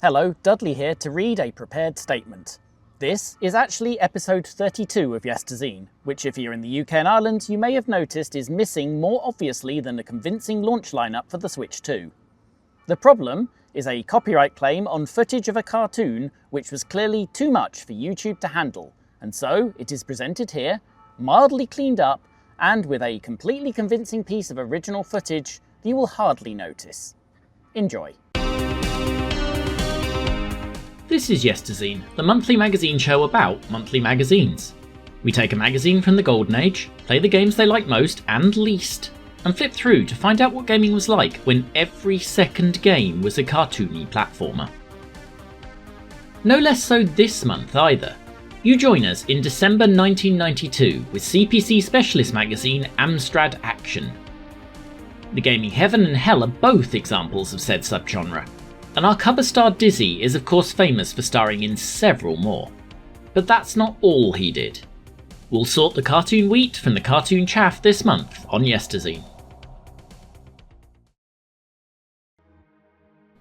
Hello, Dudley here to read a prepared statement. This is actually episode 32 of Yesterzine, which if you're in the UK and Ireland you may have noticed is missing more obviously than a convincing launch lineup for the Switch 2. The problem is a copyright claim on footage of a cartoon which was clearly too much for YouTube to handle, and so it is presented here, mildly cleaned up, and with a completely convincing piece of original footage that you will hardly notice. Enjoy. This is Yesterzine, the monthly magazine show about monthly magazines. We take a magazine from the golden age, play the games they like most and least, and flip through to find out what gaming was like when every second game was a cartoony platformer. No less so this month either. You join us in December 1992 with CPC specialist magazine Amstrad Action. The gaming heaven and hell are both examples of said subgenre. And our cover star Dizzy is of course famous for starring in several more. But that's not all he did. We'll sort the cartoon wheat from the cartoon chaff this month on Yesterzine.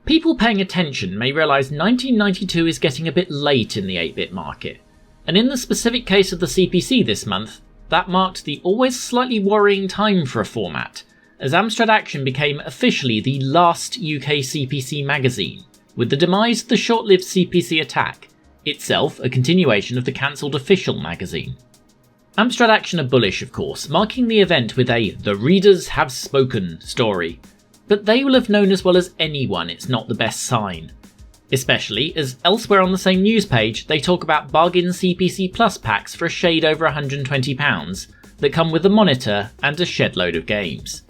People paying attention may realise 1992 is getting a bit late in the 8-bit market, and in the specific case of the CPC this month, that marked the always slightly worrying time for a format, as Amstrad Action became officially the last UK CPC magazine, with the demise of the short-lived CPC Attack, itself a continuation of the cancelled official magazine. Amstrad Action are bullish of course, marking the event with a "the readers have spoken" story, but they will have known as well as anyone it's not the best sign. Especially as elsewhere on the same news page they talk about bargain CPC Plus packs for a shade over £120 that come with a monitor and a shed-load of games.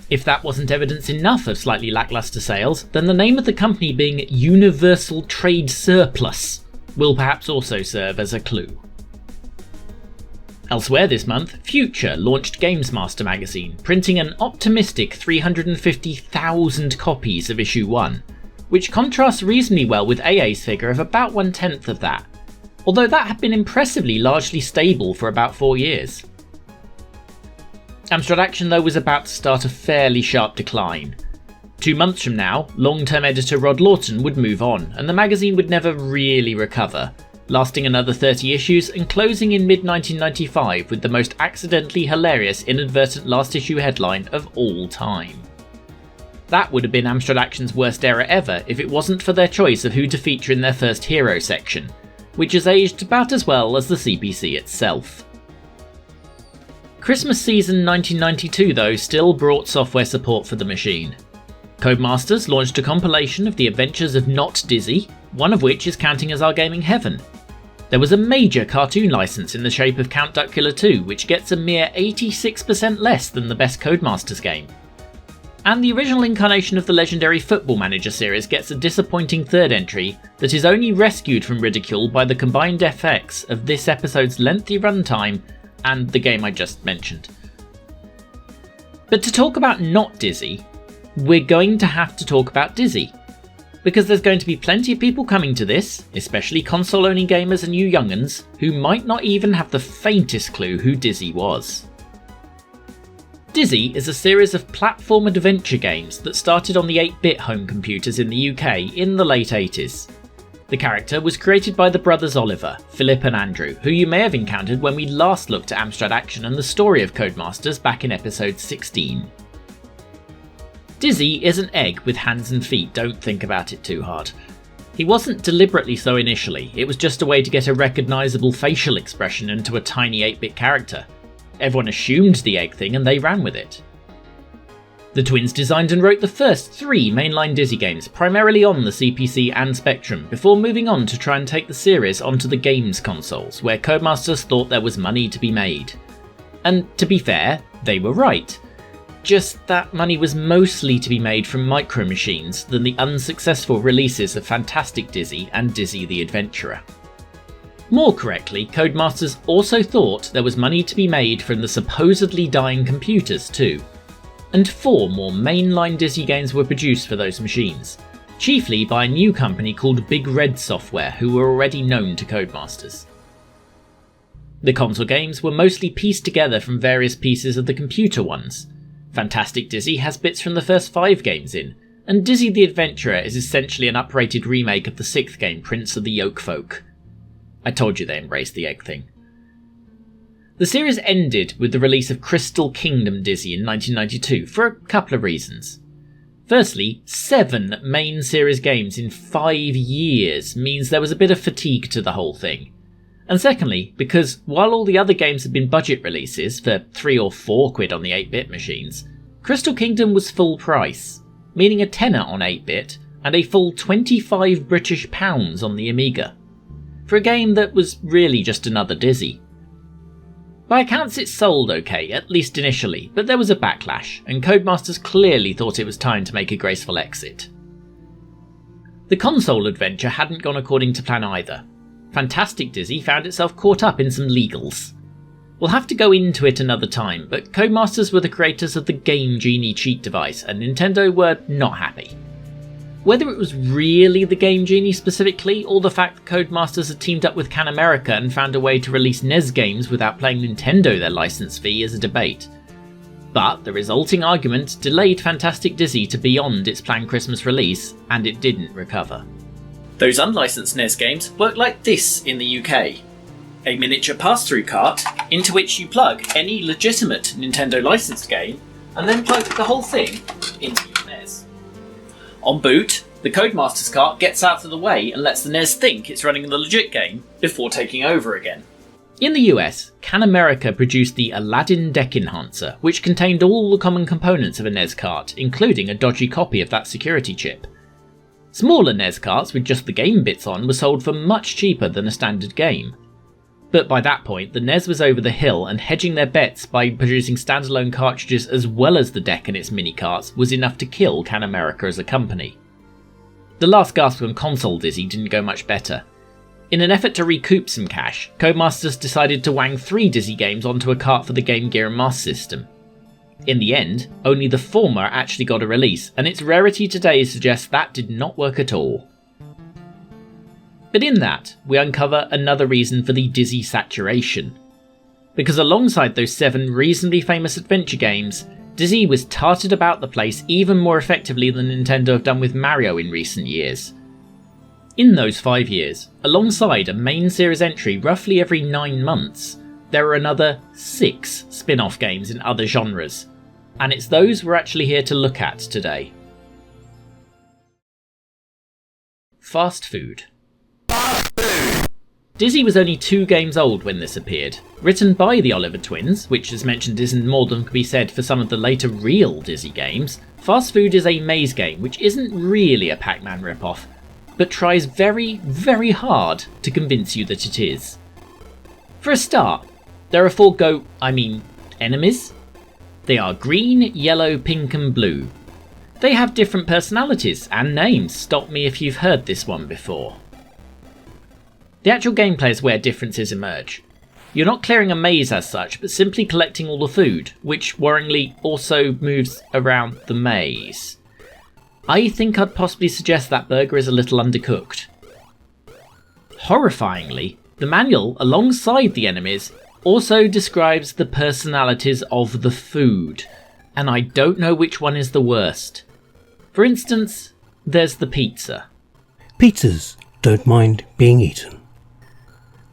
If that wasn't evidence enough of slightly lacklustre sales, then the name of the company being Universal Trade Surplus will perhaps also serve as a clue. Elsewhere this month, Future launched Gamesmaster magazine, printing an optimistic 350,000 copies of issue 1, which contrasts reasonably well with AA's figure of about 1/10 of that, although that had been impressively largely stable for about 4 years. Amstrad Action though was about to start a fairly sharp decline. 2 months from now, long-term editor Rod Lawton would move on, and the magazine would never really recover, lasting another 30 issues and closing in mid-1995 with the most accidentally hilarious inadvertent last issue headline of all time. That would have been Amstrad Action's worst era ever if it wasn't for their choice of who to feature in their first hero section, which has aged about as well as the CPC itself. Christmas season 1992 though still brought software support for the machine. Codemasters launched a compilation of the adventures of Not Dizzy, one of which is counting as our gaming heaven. There was a major cartoon license in the shape of Count Duckula 2, which gets a mere 86% less than the best Codemasters game. And the original incarnation of the legendary Football Manager series gets a disappointing third entry that is only rescued from ridicule by the combined effects of this episode's lengthy runtime and the game I just mentioned. But to talk about Not Dizzy, we're going to have to talk about Dizzy, because there's going to be plenty of people coming to this, especially console-owning gamers and you young'uns, who might not even have the faintest clue who Dizzy was. Dizzy is a series of platform adventure games that started on the 8-bit home computers in the UK in the late 80s. The character was created by the brothers Oliver, Philip and Andrew, who you may have encountered when we last looked at Amstrad Action and the story of Codemasters back in episode 16. Dizzy is an egg with hands and feet, don't think about it too hard. He wasn't deliberately so initially, it was just a way to get a recognisable facial expression into a tiny 8-bit character. Everyone assumed the egg thing and they ran with it. The twins designed and wrote the first 3 mainline Dizzy games, primarily on the CPC and Spectrum, before moving on to try and take the series onto the games consoles, where Codemasters thought there was money to be made. And to be fair, they were right. Just that money was mostly to be made from micro machines than the unsuccessful releases of Fantastic Dizzy and Dizzy the Adventurer. More correctly, Codemasters also thought there was money to be made from the supposedly dying computers too. And 4 more mainline Dizzy games were produced for those machines, chiefly by a new company called Big Red Software, who were already known to Codemasters. The console games were mostly pieced together from various pieces of the computer ones. Fantastic Dizzy has bits from the first 5 games in, and Dizzy the Adventurer is essentially an uprated remake of the 6th game, Prince of the Yolk Folk. I told you they embraced the egg thing. The series ended with the release of Crystal Kingdom Dizzy in 1992 for a couple of reasons. Firstly, 7 main series games in 5 years means there was a bit of fatigue to the whole thing. And secondly, because while all the other games had been budget releases for £3 or £4 on the 8-bit machines, Crystal Kingdom was full price, meaning a tenner on 8-bit and a full £25 British on the Amiga, for a game that was really just another Dizzy. By accounts it sold okay, at least initially, but there was a backlash, and Codemasters clearly thought it was time to make a graceful exit. The console adventure hadn't gone according to plan either. Fantastic Dizzy found itself caught up in some legals. We'll have to go into it another time, but Codemasters were the creators of the Game Genie cheat device, and Nintendo were not happy. Whether it was really the Game Genie specifically, or the fact that Codemasters had teamed up with Can America and found a way to release NES games without paying Nintendo their license fee, is a debate. But the resulting argument delayed Fantastic Dizzy to beyond its planned Christmas release, and it didn't recover. Those unlicensed NES games work like this in the UK. A miniature pass-through cart into which you plug any legitimate Nintendo licensed game, and then plug the whole thing into your NES. On boot, the Codemasters cart gets out of the way and lets the NES think it's running the legit game before taking over again. In the US, Can America produced the Aladdin Deck Enhancer, which contained all the common components of a NES cart, including a dodgy copy of that security chip. Smaller NES carts with just the game bits on were sold for much cheaper than a standard game. But by that point, the NES was over the hill, and hedging their bets by producing standalone cartridges as well as the deck and its mini-carts was enough to kill Can America as a company. The last gasp on console Dizzy didn't go much better. In an effort to recoup some cash, Codemasters decided to wang 3 Dizzy games onto a cart for the Game Gear and Master System. In the end, only the former actually got a release, and its rarity today suggests that did not work at all. But in that, we uncover another reason for the Dizzy saturation. Because alongside those 7 reasonably famous adventure games, Dizzy was tarted about the place even more effectively than Nintendo have done with Mario in recent years. In those 5 years, alongside a main series entry roughly every 9 months, there are another 6 spin-off games in other genres, and it's those we're actually here to look at today. Fast food. Dizzy was only 2 games old when this appeared. Written by the Oliver twins, which as mentioned isn't more than could be said for some of the later real Dizzy games, Fast Food is a maze game which isn't really a Pac-Man ripoff, but tries very, very hard to convince you that it is. For a start, there are 4 enemies. They are green, yellow, pink and blue. They have different personalities and names, stop me if you've heard this one before. The actual gameplay is where differences emerge. You're not clearing a maze as such, but simply collecting all the food, which worryingly also moves around the maze. I think I'd possibly suggest that burger is a little undercooked. Horrifyingly, the manual, alongside the enemies, also describes the personalities of the food, and I don't know which one is the worst. For instance, there's the pizza. Pizzas don't mind being eaten.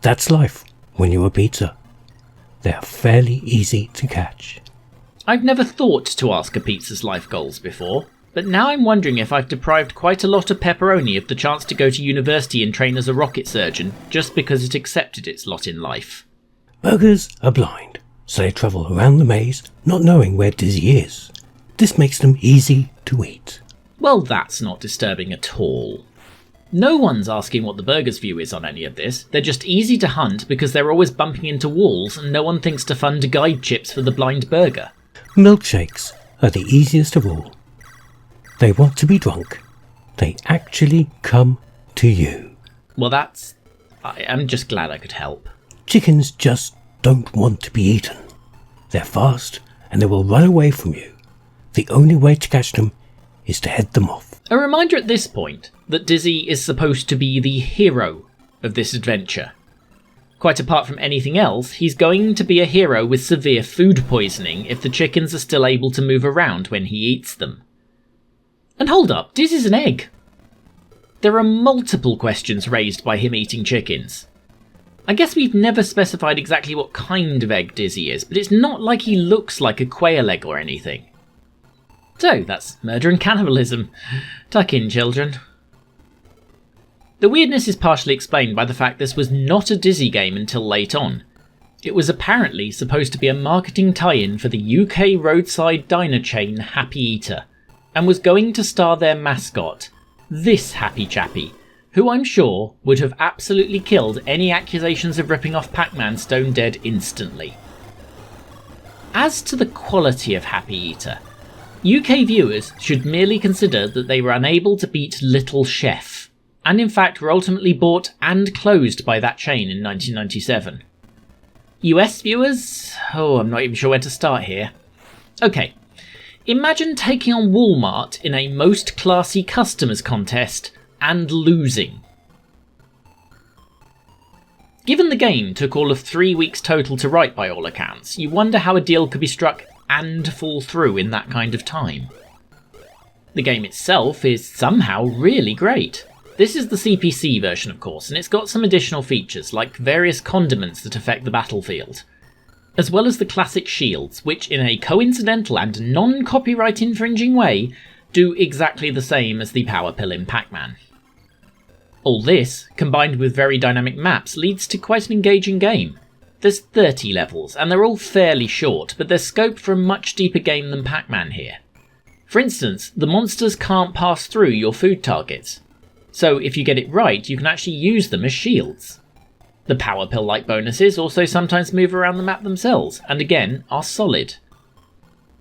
That's life when you're a pizza. They're fairly easy to catch. I've never thought to ask a pizza's life goals before, but now I'm wondering if I've deprived quite a lot of pepperoni of the chance to go to university and train as a rocket surgeon just because it accepted its lot in life. Burgers are blind, so they travel around the maze not knowing where Dizzy is. This makes them easy to eat. Well, that's not disturbing at all. No one's asking what the burger's view is on any of this. They're just easy to hunt because they're always bumping into walls and no one thinks to fund guide chips for the blind burger. Milkshakes are the easiest of all. They want to be drunk. They actually come to you. Well, I am just glad I could help. Chickens just don't want to be eaten. They're fast and they will run away from you. The only way to catch them is to head them off. A reminder at this point that Dizzy is supposed to be the hero of this adventure. Quite apart from anything else, he's going to be a hero with severe food poisoning if the chickens are still able to move around when he eats them. And hold up, Dizzy's an egg! There are multiple questions raised by him eating chickens. I guess we've never specified exactly what kind of egg Dizzy is, but it's not like he looks like a quail egg or anything. So, that's murder and cannibalism. Tuck in, children. The weirdness is partially explained by the fact this was not a Dizzy game until late on. It was apparently supposed to be a marketing tie-in for the UK roadside diner chain Happy Eater, and was going to star their mascot, this Happy Chappy, who I'm sure would have absolutely killed any accusations of ripping off Pac-Man stone dead instantly. As to the quality of Happy Eater, UK viewers should merely consider that they were unable to beat Little Chef, and in fact were ultimately bought and closed by that chain in 1997. US viewers? Oh, I'm not even sure where to start here. Okay, imagine taking on Walmart in a most classy customers contest and losing. Given the game took all of 3 weeks total to write by all accounts, you wonder how a deal could be struck and fall through in that kind of time. The game itself is somehow really great. This is the CPC version, of course, and it's got some additional features, like various condiments that affect the battlefield, as well as the classic shields, which in a coincidental and non-copyright infringing way, do exactly the same as the power pill in Pac-Man. All this, combined with very dynamic maps, leads to quite an engaging game. There's 30 levels, and they're all fairly short, but there's scope for a much deeper game than Pac-Man here. For instance, the monsters can't pass through your food targets, so if you get it right, you can actually use them as shields. The power pill-like bonuses also sometimes move around the map themselves, and again, are solid.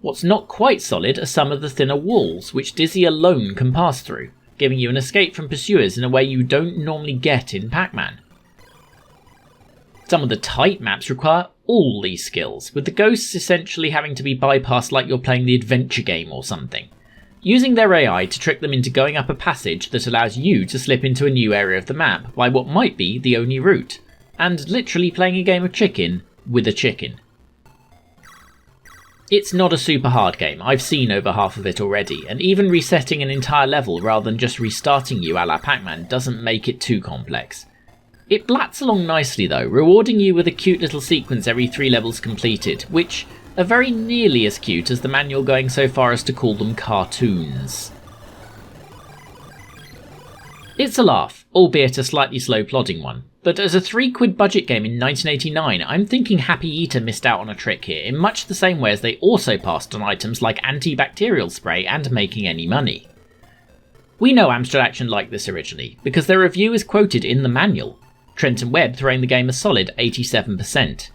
What's not quite solid are some of the thinner walls, which Dizzy alone can pass through, giving you an escape from pursuers in a way you don't normally get in Pac-Man. Some of the tight maps require all these skills, with the ghosts essentially having to be bypassed like you're playing the adventure game or something, using their AI to trick them into going up a passage that allows you to slip into a new area of the map by what might be the only route, and literally playing a game of chicken with a chicken. It's not a super hard game, I've seen over half of it already, and even resetting an entire level rather than just restarting you a la Pac-Man doesn't make it too complex. It blats along nicely though, rewarding you with a cute little sequence every 3 levels completed, which are very nearly as cute as the manual going so far as to call them cartoons. It's a laugh, albeit a slightly slow plodding one, but as a £3 budget game in 1989, I'm thinking Happy Eater missed out on a trick here in much the same way as they also passed on items like antibacterial spray and making any money. We know Amstrad Action liked this originally, because their review is quoted in the manual, Trent and Webb throwing the game a solid 87%.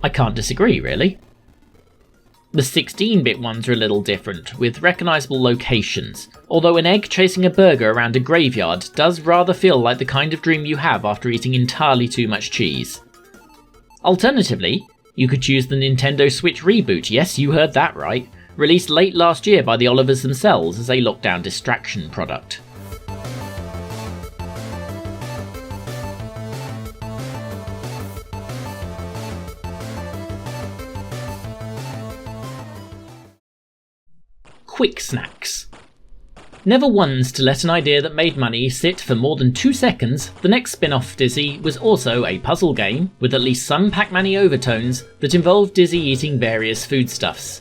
I can't disagree, really. The 16-bit ones are a little different, with recognisable locations, although an egg chasing a burger around a graveyard does rather feel like the kind of dream you have after eating entirely too much cheese. Alternatively, you could choose the Nintendo Switch reboot, yes, you heard that right, released late last year by the Olivers themselves as a lockdown distraction product. Quick snacks. Never once to let an idea that made money sit for more than 2 seconds, the next spin-off Dizzy was also a puzzle game with at least some Pac-Man-y overtones that involved Dizzy eating various foodstuffs.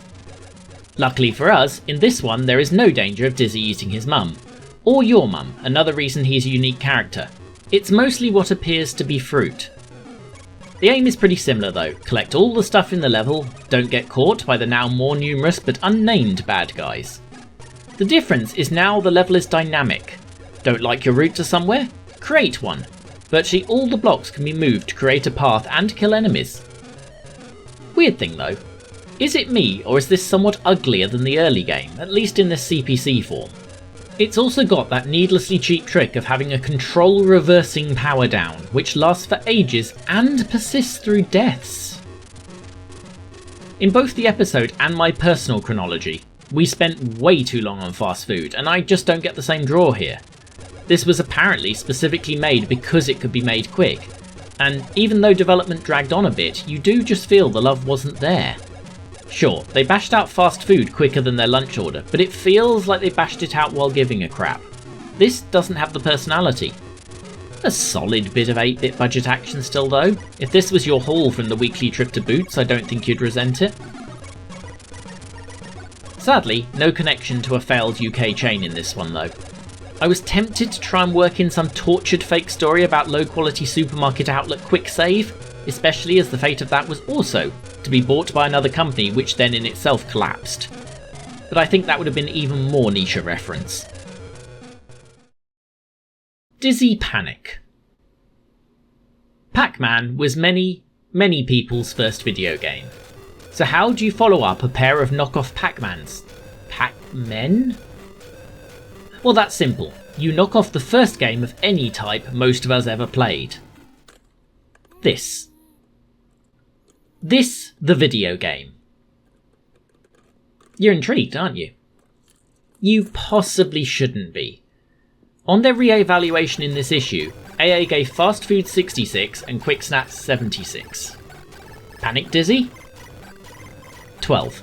Luckily for us, in this one there is no danger of Dizzy eating his mum. Or your mum, another reason he's a unique character. It's mostly what appears to be fruit. The aim is pretty similar though, collect all the stuff in the level, don't get caught by the now more numerous but unnamed bad guys. The difference is now the level is dynamic. Don't like your route to somewhere? Create one. Virtually all the blocks can be moved to create a path and kill enemies. Weird thing though, is it me or is this somewhat uglier than the early game, at least in this CPC form? It's also got that needlessly cheap trick of having a control reversing power down, which lasts for ages and persists through deaths. In both the episode and my personal chronology, we spent way too long on fast food, and I just don't get the same draw here. This was apparently specifically made because it could be made quick, and even though development dragged on a bit, you do just feel the love wasn't there. Sure, they bashed out fast food quicker than their lunch order, but it feels like they bashed it out while giving a crap. This doesn't have the personality. A solid bit of 8-bit budget action still though. If this was your haul from the weekly trip to Boots, I don't think you'd resent it. Sadly, no connection to a failed UK chain in this one though. I was tempted to try and work in some tortured fake story about low-quality supermarket outlet quick save, especially as the fate of that was also to be bought by another company which then in itself collapsed. But I think that would have been even more niche a reference. Dizzy Panic. Pac-Man was many people's first video game. So how do you follow up a pair of knockoff Pac-Mans? Pac-Men? Well, that's simple. You knock off the first game of any type most of us ever played. This, the video game. You're intrigued, aren't you? You possibly shouldn't be. On their re-evaluation in this issue, AA gave Fast Food 66 and Quick Snaps 76. Panic Dizzy? 12.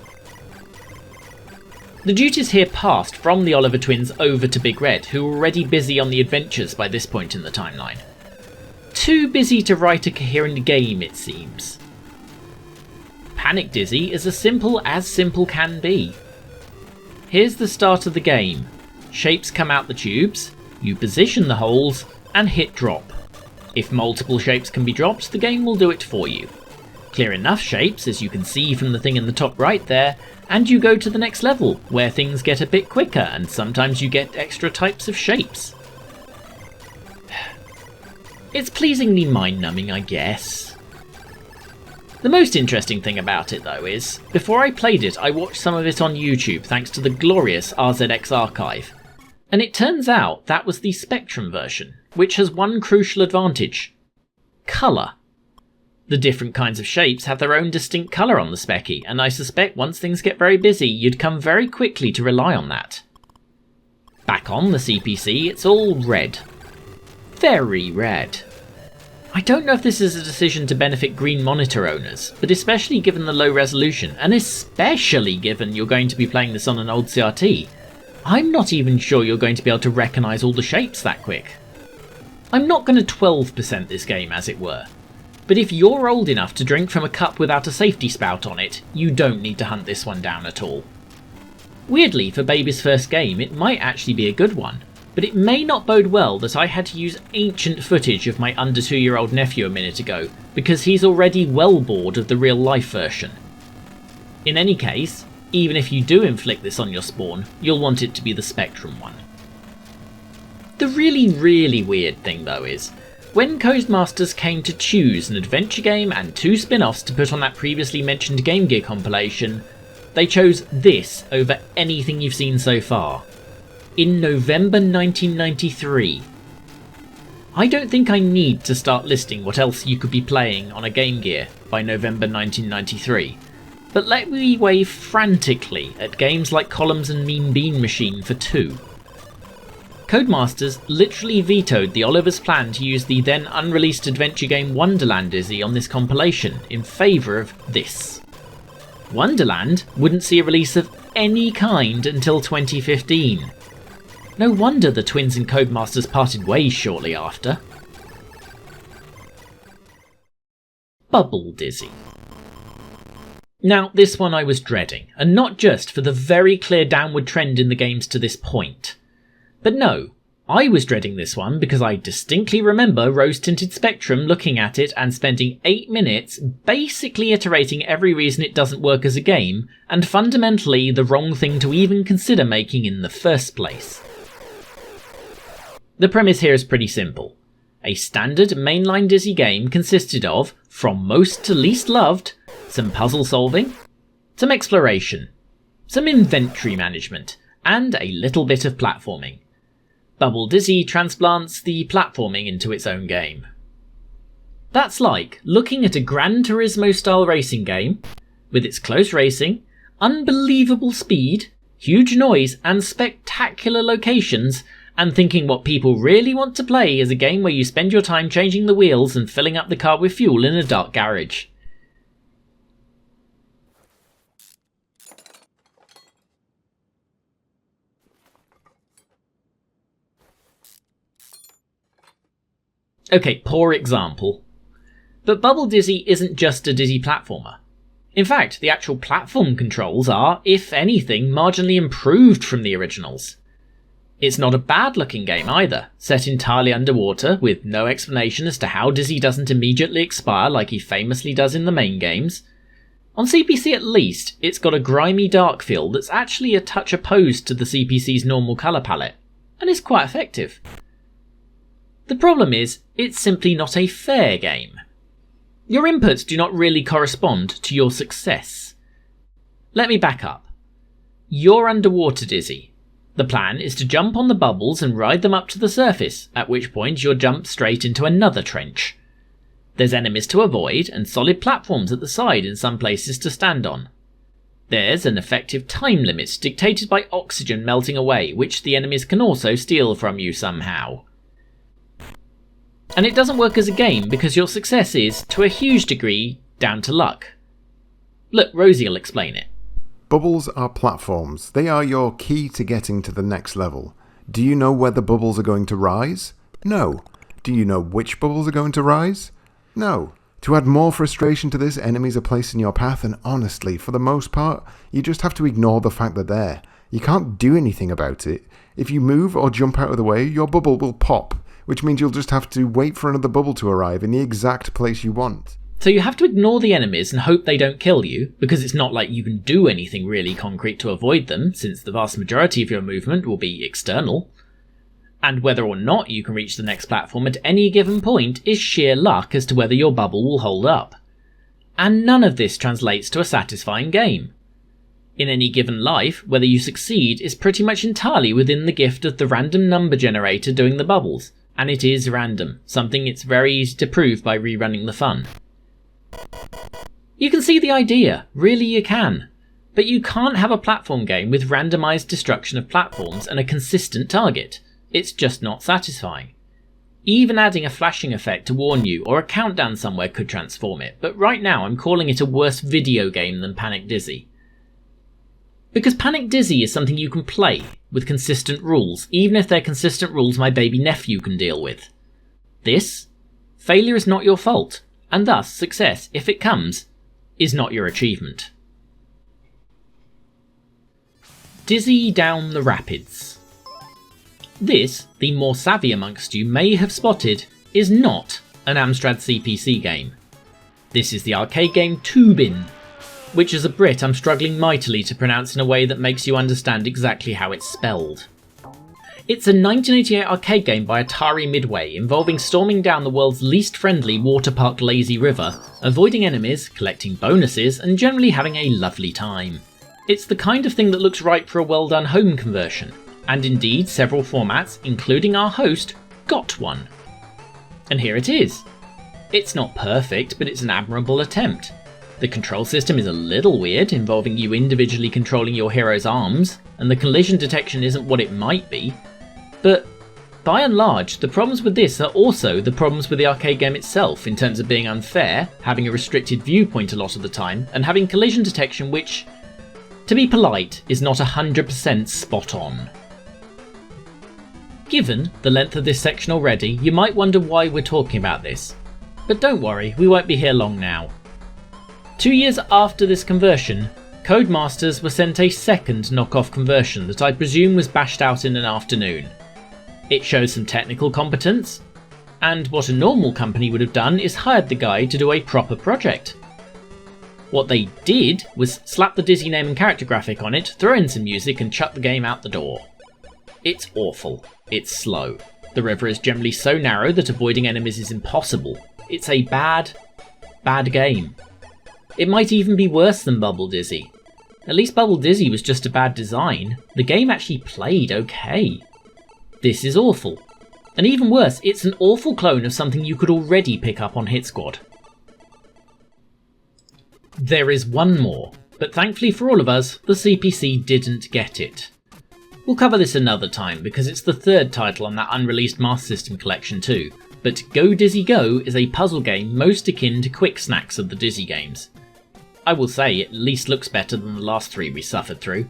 The duties here passed from the Oliver twins over to Big Red, who were already busy on the adventures by this point in the timeline. Too busy to write a coherent game, it seems. Panic Dizzy is as simple can be. Here's the start of the game. Shapes come out the tubes, you position the holes, and hit drop. If multiple shapes can be dropped, the game will do it for you. Clear enough shapes, as you can see from the thing in the top right there, and you go to the next level, where things get a bit quicker and sometimes you get extra types of shapes. It's pleasingly mind-numbing, I guess. The most interesting thing about it though is, before I played it I watched some of it on YouTube thanks to the glorious RZX archive, and it turns out that was the Spectrum version, which has one crucial advantage: colour. The different kinds of shapes have their own distinct colour on the Specky, and I suspect once things get very busy, you'd come very quickly to rely on that. Back on the CPC, it's all red. Very red. I don't know if this is a decision to benefit green monitor owners, but especially given the low resolution, and especially given you're going to be playing this on an old CRT, I'm not even sure you're going to be able to recognise all the shapes that quick. I'm not going to 12% this game, as it were. But if you're old enough to drink from a cup without a safety spout on it, you don't need to hunt this one down at all. Weirdly, for Baby's first game, it might actually be a good one, but it may not bode well that I had to use ancient footage of my under 2-year-old nephew a minute ago, because he's already well bored of the real-life version. In any case, even if you do inflict this on your spawn, you'll want it to be the Spectrum one. The really weird thing though is, when Codemasters came to choose an adventure game and 2 spin-offs to put on that previously mentioned Game Gear compilation, they chose this over anything you've seen so far. In November 1993. I don't think I need to start listing what else you could be playing on a Game Gear by November 1993, but let me wave frantically at games like Columns and Mean Bean Machine for 2. Codemasters literally vetoed the Oliver's plan to use the then unreleased adventure game Wonderland Dizzy on this compilation in favour of this. Wonderland wouldn't see a release of any kind until 2015. No wonder the twins and Codemasters parted ways shortly after. Bubble Dizzy. Now, this one I was dreading, and not just for the very clear downward trend in the games to this point. But no, I was dreading this one because I distinctly remember RoseTintedSpectrum looking at it and spending 8 minutes basically iterating every reason it doesn't work as a game, and fundamentally the wrong thing to even consider making in the first place. The premise here is pretty simple. A standard mainline Dizzy game consisted of, from most to least loved, some puzzle solving, some exploration, some inventory management, and a little bit of platforming. Bubble Dizzy transplants the platforming into its own game. That's like looking at a Gran Turismo style racing game, with its close racing, unbelievable speed, huge noise and spectacular locations, and thinking what people really want to play is a game where you spend your time changing the wheels and filling up the car with fuel in a dark garage. Okay, poor example. But Bubble Dizzy isn't just a dizzy platformer. In fact, the actual platform controls are, if anything, marginally improved from the originals. It's not a bad looking game either, set entirely underwater with no explanation as to how Dizzy doesn't immediately expire like he famously does in the main games. On CPC at least, it's got a grimy dark feel that's actually a touch opposed to the CPC's normal colour palette, and is quite effective. The problem is, it's simply not a fair game. Your inputs do not really correspond to your success. Let me back up. You're underwater Dizzy. The plan is to jump on the bubbles and ride them up to the surface, at which point you'll jump straight into another trench. There's enemies to avoid and solid platforms at the side in some places to stand on. There's an effective time limit dictated by oxygen melting away, which the enemies can also steal from you somehow. And it doesn't work as a game because your success is, to a huge degree, down to luck. Look, Rosie will explain it. Bubbles are platforms. They are your key to getting to the next level. Do you know where the bubbles are going to rise? No. Do you know which bubbles are going to rise? No. To add more frustration to this, enemies are placed in your path, and honestly, for the most part, you just have to ignore the fact they're there. You can't do anything about it. If you move or jump out of the way, your bubble will pop, which means you'll just have to wait for another bubble to arrive in the exact place you want. So you have to ignore the enemies and hope they don't kill you, because it's not like you can do anything really concrete to avoid them, since the vast majority of your movement will be external. And whether or not you can reach the next platform at any given point is sheer luck as to whether your bubble will hold up. And none of this translates to a satisfying game. In any given life, whether you succeed is pretty much entirely within the gift of the random number generator doing the bubbles, and it is random, something it's very easy to prove by rerunning the fun. You can see the idea, really you can, but you can't have a platform game with randomised destruction of platforms and a consistent target. It's just not satisfying. Even adding a flashing effect to warn you or a countdown somewhere could transform it, but right now I'm calling it a worse video game than Panic Dizzy. Because Panic Dizzy is something you can play, with consistent rules, even if they're consistent rules my baby nephew can deal with. This? Failure is not your fault, and thus success, if it comes, is not your achievement. Dizzy Down the Rapids. This, the more savvy amongst you may have spotted, is not an Amstrad CPC game. This is the arcade game Tubin, which as a Brit I'm struggling mightily to pronounce in a way that makes you understand exactly how it's spelled. It's a 1988 arcade game by Atari Midway involving storming down the world's least friendly water park lazy river, avoiding enemies, collecting bonuses, and generally having a lovely time. It's the kind of thing that looks right for a well done home conversion, and indeed several formats, including our host, got one. And here it is. It's not perfect, but it's an admirable attempt. The control system is a little weird, involving you individually controlling your hero's arms, and the collision detection isn't what it might be, but by and large, the problems with this are also the problems with the arcade game itself in terms of being unfair, having a restricted viewpoint a lot of the time, and having collision detection which, to be polite, is not 100% spot on. Given the length of this section already, you might wonder why we're talking about this, but don't worry, we won't be here long now. 2 years after this conversion, Codemasters were sent a second knockoff conversion that I presume was bashed out in an afternoon. It shows some technical competence, and what a normal company would have done is hired the guy to do a proper project. What they did was slap the Dizzy name and character graphic on it, throw in some music and chuck the game out the door. It's awful. It's slow. The river is generally so narrow that avoiding enemies is impossible. It's a bad game. It might even be worse than Bubble Dizzy. At least Bubble Dizzy was just a bad design. The game actually played okay. This is awful. And even worse, it's an awful clone of something you could already pick up on Hit Squad. There is one more, but thankfully for all of us, the CPC didn't get it. We'll cover this another time because it's the third title on that unreleased Master System collection too, but Go Dizzy Go is a puzzle game most akin to Quick Snacks of the Dizzy games. I will say it at least looks better than the last three we suffered through.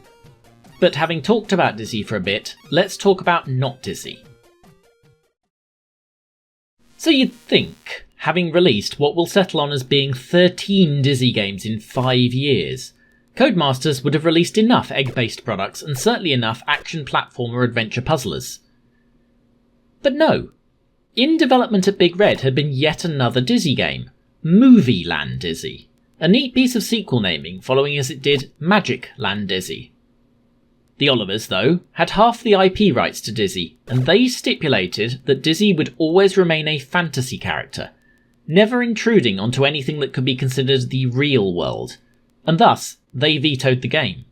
But having talked about Dizzy for a bit, let's talk about Not Dizzy. So you'd think, having released what will settle on as being 13 Dizzy games in 5 years, Codemasters would have released enough egg-based products and certainly enough action platformer adventure puzzlers. But no. In development at Big Red had been yet another Dizzy game, Movie Land Dizzy, a neat piece of sequel naming following as it did Magic Land Dizzy. The Olivers, though, had half the IP rights to Dizzy, and they stipulated that Dizzy would always remain a fantasy character, never intruding onto anything that could be considered the real world, and thus they vetoed the game.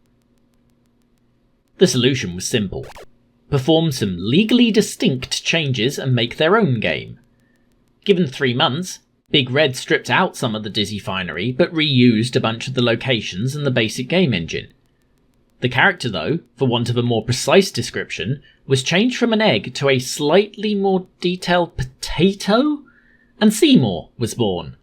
The solution was simple. Perform some legally distinct changes and make their own game. Given 3 months, Big Red stripped out some of the Dizzy finery, but reused a bunch of the locations and the basic game engine. The character, though, for want of a more precise description, was changed from an egg to a slightly more detailed potato, and Seymour was born.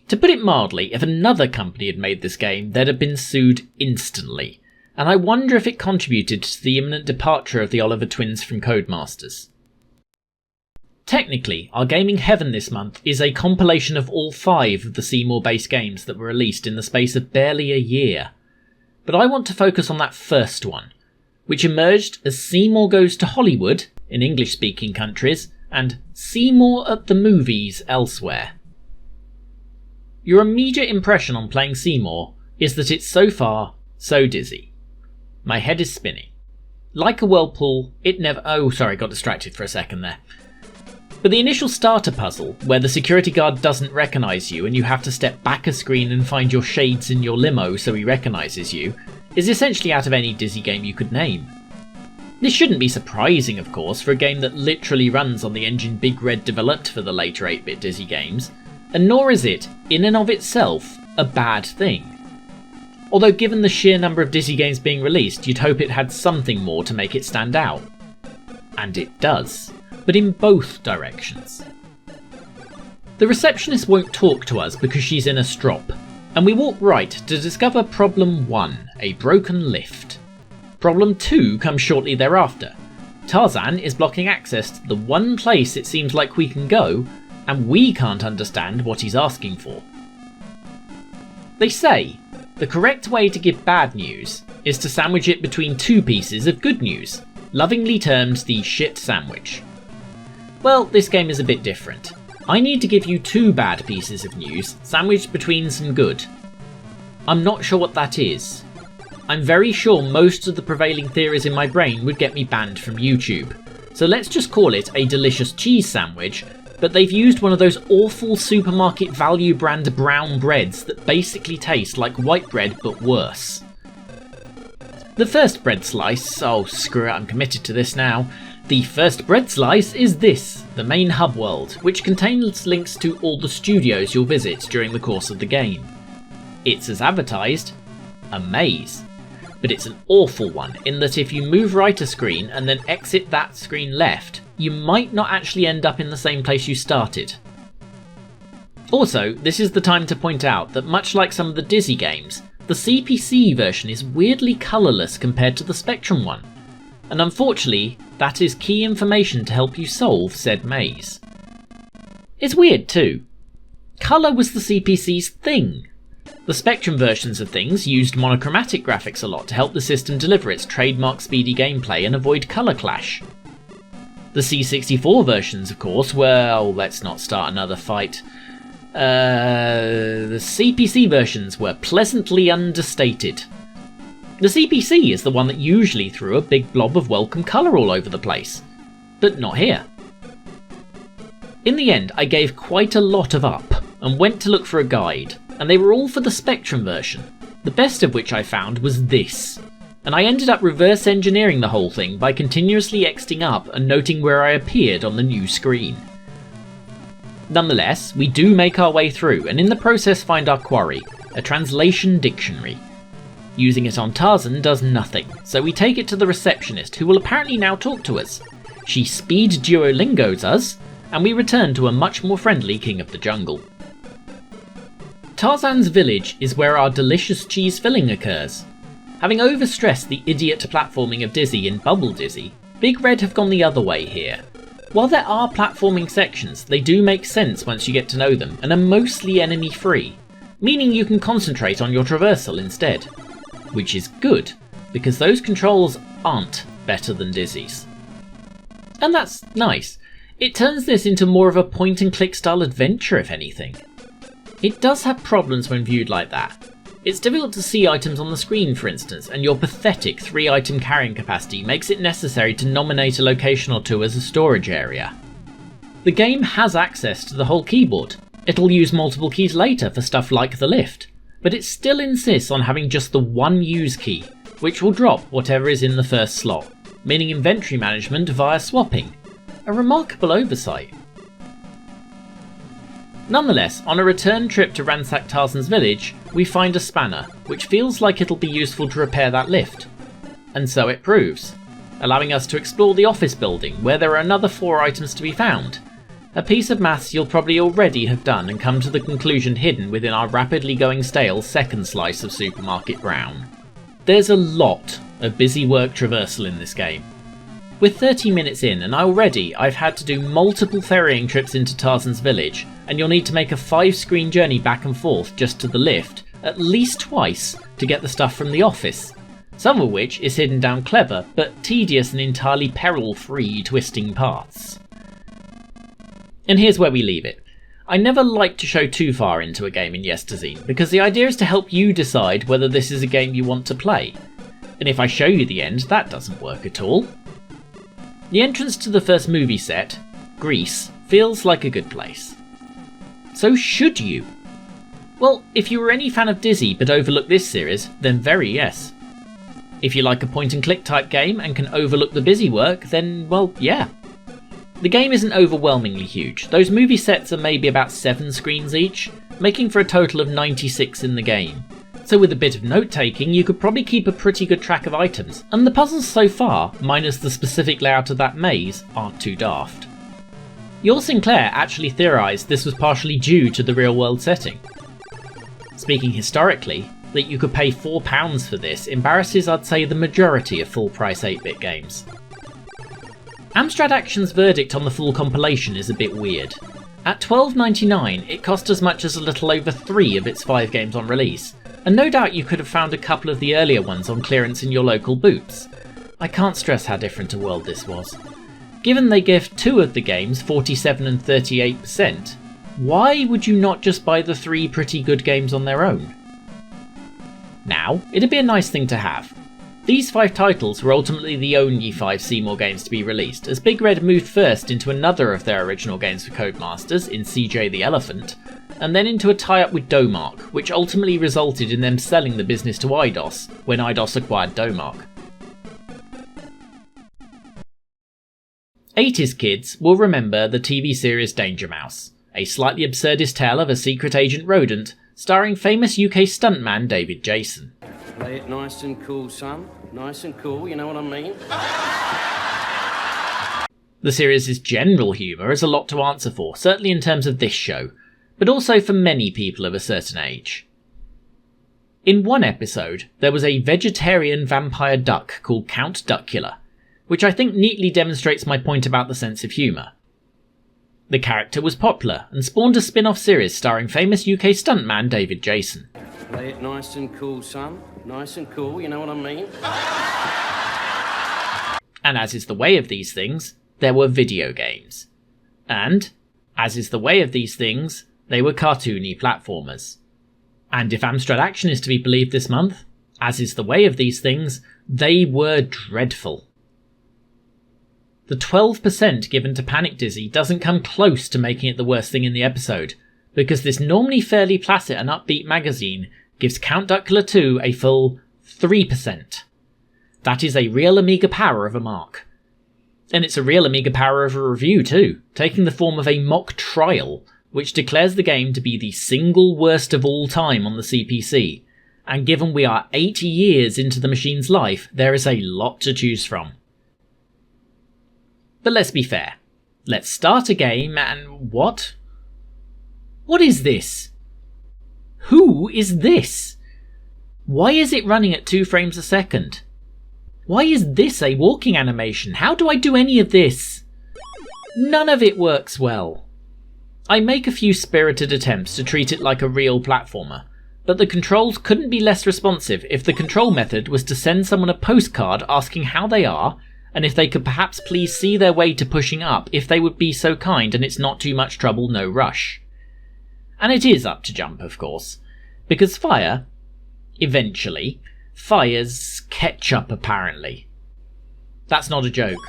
To put it mildly, if another company had made this game, they'd have been sued instantly, and I wonder if it contributed to the imminent departure of the Oliver twins from Codemasters. Technically, our gaming heaven this month is a compilation of all 5 of the Seymour-based games that were released in the space of barely a year. But I want to focus on that first one, which emerged as Seymour Goes to Hollywood in English-speaking countries and Seymour at the Movies elsewhere. Your immediate impression on playing Seymour is that it's so far so dizzy. My head is spinning. Like a whirlpool, it never... Oh, sorry, got distracted for a second there. But the initial starter puzzle, where the security guard doesn't recognise you and you have to step back a screen and find your shades in your limo so he recognises you, is essentially out of any Dizzy game you could name. This shouldn't be surprising, of course, for a game that literally runs on the engine Big Red developed for the later 8-bit Dizzy games, and nor is it, in and of itself, a bad thing. Although given the sheer number of Dizzy games being released, you'd hope it had something more to make it stand out. And it does. But in both directions. The receptionist won't talk to us because she's in a strop, and we walk right to discover Problem 1, a broken lift. Problem 2 comes shortly thereafter. Tarzan is blocking access to the one place it seems like we can go, and we can't understand what he's asking for. They say the correct way to give bad news is to sandwich it between 2 pieces of good news, lovingly termed the shit sandwich. Well, this game is a bit different. I need to give you 2 bad pieces of news, sandwiched between some good. I'm not sure what that is. I'm very sure most of the prevailing theories in my brain would get me banned from YouTube, so let's just call it a delicious cheese sandwich, but they've used one of those awful supermarket value brand brown breads that basically taste like white bread but worse. The first bread slice, oh screw it, I'm committed to this now. The first bread slice is this, the main hub world, which contains links to all the studios you'll visit during the course of the game. It's as advertised, a maze. But it's an awful one in that if you move right a screen and then exit that screen left, you might not actually end up in the same place you started. Also, this is the time to point out that much like some of the Dizzy games, the CPC version is weirdly colourless compared to the Spectrum one. And unfortunately, that is key information to help you solve said maze. It's weird too. Colour was the CPC's thing. The Spectrum versions of things used monochromatic graphics a lot to help the system deliver its trademark speedy gameplay and avoid colour clash. The C64 versions, of course, were... oh, let's not start another fight. The CPC versions were pleasantly understated. The CPC is the one that usually threw a big blob of welcome colour all over the place, but not here. In the end, I gave quite a lot of up and went to look for a guide, and they were all for the Spectrum version, the best of which I found was this, and I ended up reverse engineering the whole thing by continuously exiting up and noting where I appeared on the new screen. Nonetheless, we do make our way through and in the process find our quarry, a translation dictionary. Using it on Tarzan does nothing, so we take it to the receptionist who will apparently now talk to us. She speed Duolingos us, and we return to a much more friendly King of the Jungle. Tarzan's village is where our delicious cheese filling occurs. Having overstressed the idiot platforming of Dizzy in Bubble Dizzy, Big Red have gone the other way here. While there are platforming sections, they do make sense once you get to know them and are mostly enemy free, meaning you can concentrate on your traversal instead. Which is good, because those controls aren't better than Dizzy's. And that's nice. It turns this into more of a point and click style adventure if anything. It does have problems when viewed like that. It's difficult to see items on the screen, for instance, and your pathetic 3 item carrying capacity makes it necessary to nominate a location or two as a storage area. The game has access to the whole keyboard. It'll use multiple keys later for stuff like the lift, but it still insists on having just the one use key, which will drop whatever is in the first slot, meaning inventory management via swapping. A remarkable oversight. Nonetheless, on a return trip to ransack Tarzane's village, we find a spanner, which feels like it'll be useful to repair that lift. And so it proves, allowing us to explore the office building, where there are another 4 items to be found. A piece of maths you'll probably already have done and come to the conclusion hidden within our rapidly going stale second slice of supermarket brown. There's a lot of busy work traversal in this game. We're 30 minutes in and already I've had to do multiple ferrying trips into Tarzane's village, and you'll need to make a 5-screen journey back and forth just to the lift at least twice to get the stuff from the office, some of which is hidden down clever but tedious and entirely peril-free twisting paths. And here's where we leave it. I never like to show too far into a game in Yesterzine, because the idea is to help you decide whether this is a game you want to play. And if I show you the end, that doesn't work at all. The entrance to the first movie set, Greece, feels like a good place. So should you? Well, if you were any fan of Dizzy but overlooked this series, then very yes. If you like a point and click type game and can overlook the busy work, then well, yeah. The game isn't overwhelmingly huge. Those movie sets are maybe about 7 screens each, making for a total of 96 in the game. So with a bit of note taking, you could probably keep a pretty good track of items, and the puzzles so far, minus the specific layout of that maze, aren't too daft. Your Sinclair actually theorised this was partially due to the real world setting. Speaking historically, that you could pay £4 for this embarrasses I'd say the majority of full price 8-bit games. Amstrad Action's verdict on the full compilation is a bit weird. At $12.99 it cost as much as a little over 3 of its 5 games on release, and no doubt you could have found a couple of the earlier ones on clearance in your local boots. I can't stress how different a world this was. Given they give 2 of the games 47 and 38%, why would you not just buy the 3 pretty good games on their own? Now, it'd be a nice thing to have. These 5 titles were ultimately the only 5 Seymour games to be released, as Big Red moved first into another of their original games for Codemasters, in CJ the Elephant, and then into a tie-up with Domark, which ultimately resulted in them selling the business to Eidos, when Eidos acquired Domark. 80s kids will remember the TV series Danger Mouse, a slightly absurdist tale of a secret agent rodent, starring famous UK stuntman David Jason. Play it nice and cool, son. Nice and cool, you know what I mean? The series' general humour is a lot to answer for, certainly in terms of this show, but also for many people of a certain age. In one episode, there was a vegetarian vampire duck called Count Duckula, which I think neatly demonstrates my point about the sense of humour. The character was popular and spawned a spin-off series starring famous UK stuntman David Jason. Play it nice and cool, son. Nice and cool, you know what I mean? And as is the way of these things, there were video games. And, as is the way of these things, they were cartoony platformers. And if Amstrad Action is to be believed this month, as is the way of these things, they were dreadful. The 12% given to Panic Dizzy doesn't come close to making it the worst thing in the episode, because this normally fairly placid and upbeat magazine gives Count Duckula 2 a full 3%. That is a real Amiga power of a mark. And it's a real Amiga power of a review too, taking the form of a mock trial, which declares the game to be the single worst of all time on the CPC, and given we are 80 years into the machine's life, there is a lot to choose from. But let's be fair. Let's start a game and what? What is this? Who is this? Why is it running at 2 frames a second? Why is this a walking animation? How do I do any of this? None of it works well. I make a few spirited attempts to treat it like a real platformer, but the controls couldn't be less responsive if the control method was to send someone a postcard asking how they are, and if they could perhaps please see their way to pushing up if they would be so kind and it's not too much trouble, no rush. And it is up to jump, of course, because fire, eventually, fires ketchup apparently. That's not a joke.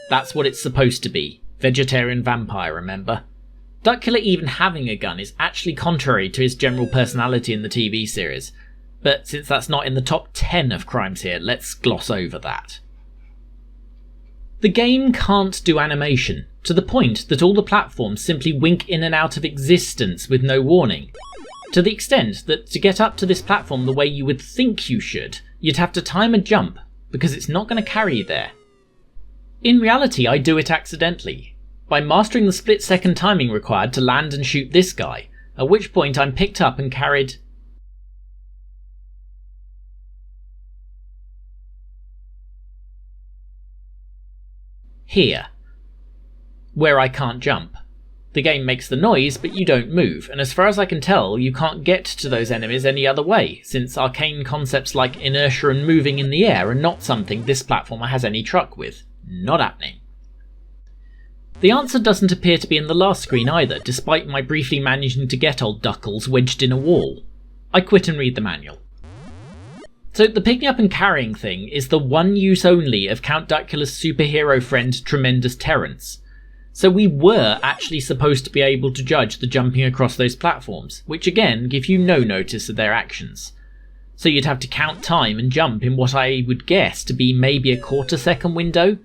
That's what it's supposed to be. Vegetarian vampire, remember? Duckula even having a gun is actually contrary to his general personality in the TV series, but since that's not in the top 10 of crimes here, let's gloss over that. The game can't do animation, to the point that all the platforms simply wink in and out of existence with no warning, to the extent that to get up to this platform the way you would think you should, you'd have to time a jump, because it's not going to carry you there. In reality, I do it accidentally, by mastering the split-second timing required to land and shoot this guy, at which point I'm picked up and carried here, where I can't jump. The game makes the noise, but you don't move, and as far as I can tell, you can't get to those enemies any other way, since arcane concepts like inertia and moving in the air are not something this platformer has any truck with. Not happening. The answer doesn't appear to be in the last screen either, despite my briefly managing to get old Duckles wedged in a wall. I quit and read the manual. So the picking up and carrying thing is the one use only of Count Duckula's superhero friend Tremendous Terrence. So we were actually supposed to be able to judge the jumping across those platforms, which again give you no notice of their actions. So you'd have to count time and jump in what I would guess to be maybe a quarter-second window,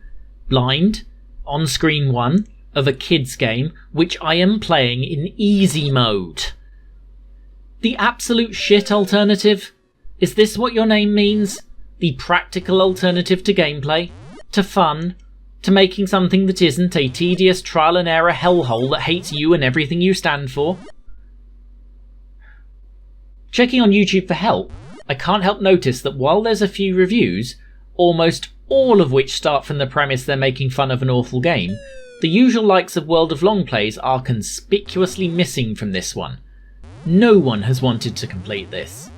blind, on screen 1, of a kid's game, which I am playing in easy mode. The absolute shit alternative? Is this what your name means? The practical alternative to gameplay? To fun? To making something that isn't a tedious trial and error hellhole that hates you and everything you stand for? Checking on YouTube for help, I can't help notice that while there's a few reviews, almost all of which start from the premise they're making fun of an awful game, the usual likes of World of Long Plays are conspicuously missing from this one. No one has wanted to complete this.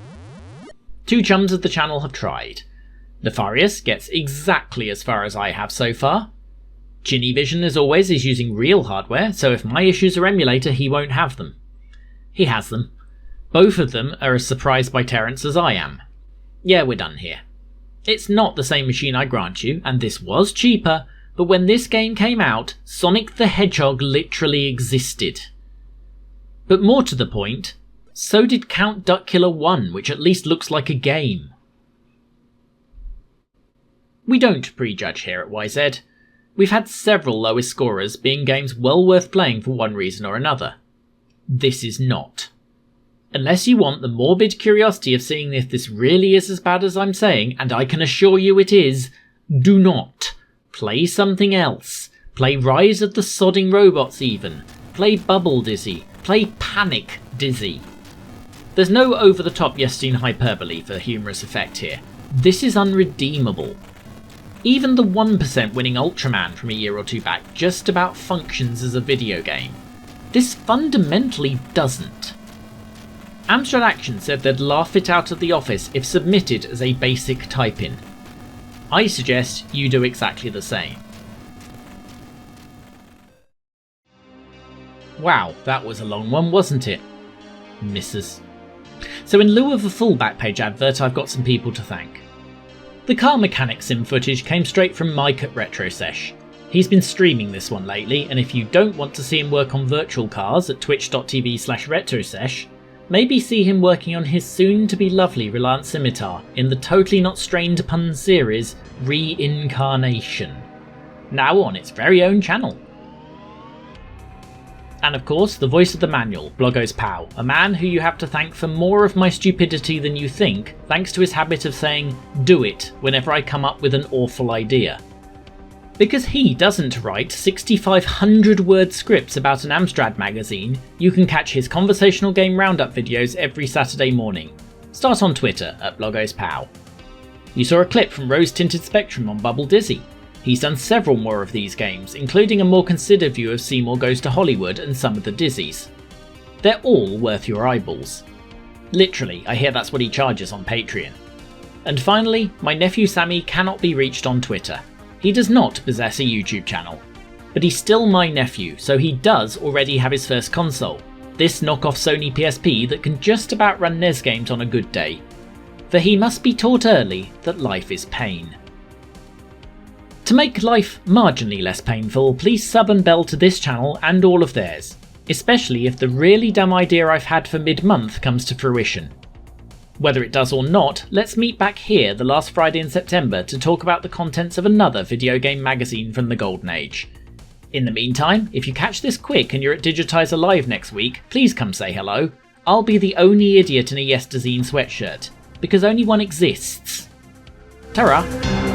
Two chums of the channel have tried. Nefarious gets exactly as far as I have so far. Ginny Vision, as always, is using real hardware, so if my issues are emulator, he won't have them. He has them. Both of them are as surprised by Terrence as I am. Yeah, we're done here. It's not the same machine, I grant you, and this was cheaper, but when this game came out, Sonic the Hedgehog literally existed. But more to the point, so did Count Duckula 1, which at least looks like a game. We don't prejudge here at YZ. We've had several lowest scorers being games well worth playing for one reason or another. This is not. Unless you want the morbid curiosity of seeing if this really is as bad as I'm saying, and I can assure you it is, do not. Play something else. Play Rise of the Sodding Robots even. Play Bubble Dizzy. Play Panic Dizzy. There's no over-the-top Yesterzine hyperbole for humorous effect here. This is unredeemable. Even the 1% winning Ultraman from a year or two back just about functions as a video game. This fundamentally doesn't. Amstrad Action said they'd laugh it out of the office if submitted as a basic type-in. I suggest you do exactly the same. Wow, that was a long one, wasn't it? Misses. So in lieu of a full Backpage advert, I've got some people to thank. The car mechanic sim footage came straight from Mike at RetroSesh. He's been streaming this one lately, and if you don't want to see him work on virtual cars at twitch.tv/RetroSesh, maybe see him working on his soon-to-be-lovely Reliant Scimitar in the totally not strained pun series Reincarnation, now on its very own channel. And of course, the voice of the manual, Bloggo's pal, a man who you have to thank for more of my stupidity than you think, thanks to his habit of saying, "do it," whenever I come up with an awful idea. Because he doesn't write 6,500-word scripts about an Amstrad magazine, you can catch his conversational game roundup videos every Saturday morning. Start on Twitter at Bloggo's pal. You saw a clip from RoseTintedSpectrum on Bubble Dizzy. He's done several more of these games, including a more considered view of Seymour Goes to Hollywood and some of the Dizzies. They're all worth your eyeballs. Literally, I hear that's what he charges on Patreon. And finally, my nephew Sammy cannot be reached on Twitter. He does not possess a YouTube channel. But he's still my nephew, so he does already have his first console, this knockoff Sony PSP that can just about run NES games on a good day. For he must be taught early that life is pain. To make life marginally less painful, please sub and bell to this channel and all of theirs, especially if the really dumb idea I've had for mid-month comes to fruition. Whether it does or not, let's meet back here the last Friday in September to talk about the contents of another video game magazine from the Golden Age. In the meantime, if you catch this quick and you're at Digitizer Live next week, please come say hello. I'll be the only idiot in a Yesterzine sweatshirt, because only one exists. Ta-ra!